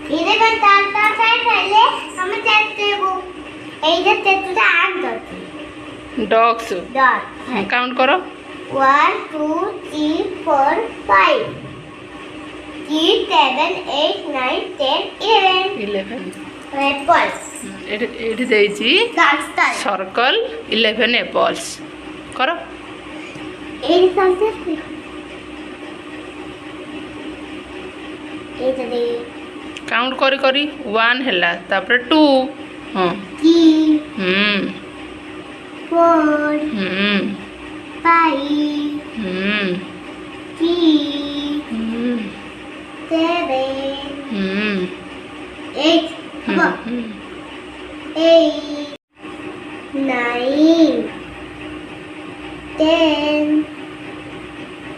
11 ताता पहले हम चलते वो एजा तेतुटा आठ दती डॉग्स डॉट काउंट करो 1 2 3 4 5 6 7 8 9 10 11 एप्पल्स एठी देइची डाक्टर सर्कल 11 एप्पल्स करो एडी संसे एजा दे काउंट करी करी 1 हैला तापर 2 हां 3 4 5 6 7 8 8 9 10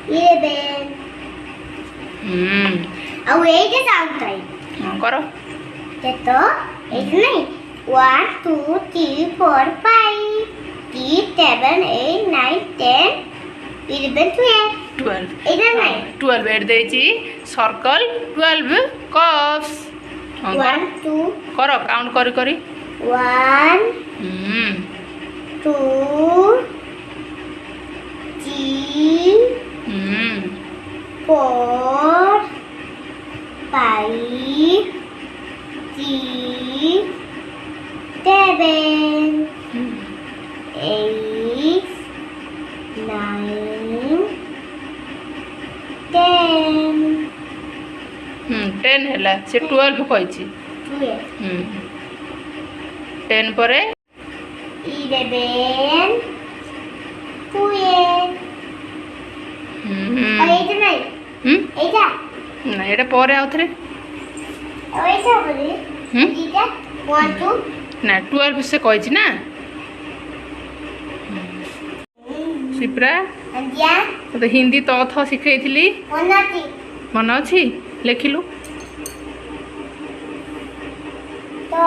11 अब एक साउंड आई करो तो एक नहीं 1 2 3 4 5 6 7 8 9 10 11 12 इधर नहीं 12 एड देइची सर्कल 12 कप्स 1 2 करो काउंट करी करी 1 2 3 4 5 6 7 8 9 10 10 हैला से 12 कहछि 10 परे 11 12 और एटा नहीं एटा ना एटा परे आउथरे और एटा बोली एटा 1 2 ना 12 से कहछि ना सिप्रा अंदिया तो हिंदी तो थ सिखैथिली ओनाती मन अछि लेखिलु तो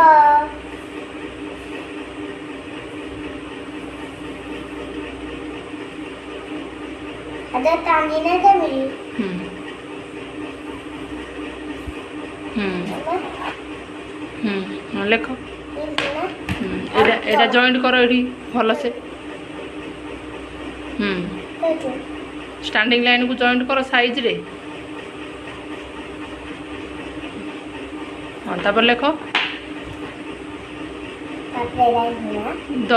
अगर तानी ना तो मिली लेख एटा जॉइंट करो एठी भलो से स्टैंडिंग लाइन को जॉइंट करो साइज रे हाँ तापर लेख द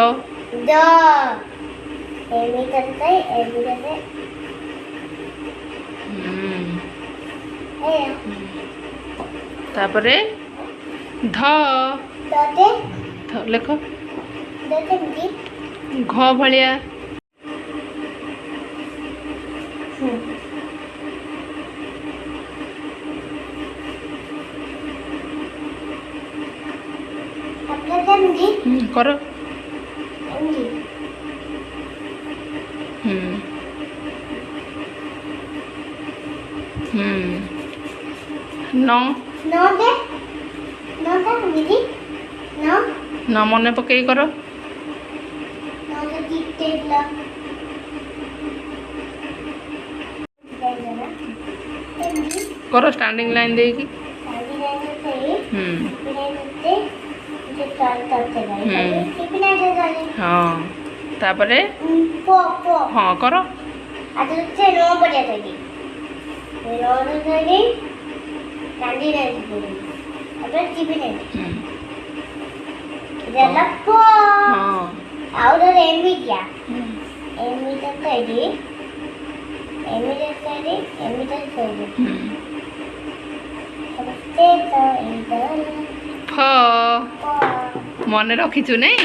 तापरे ध लेख घ भलिया करो न न मन पकई करो करो स्टैंडिंग लाइन देगी हाँ तापरे हाँ करो फ मन रखीचु नहीं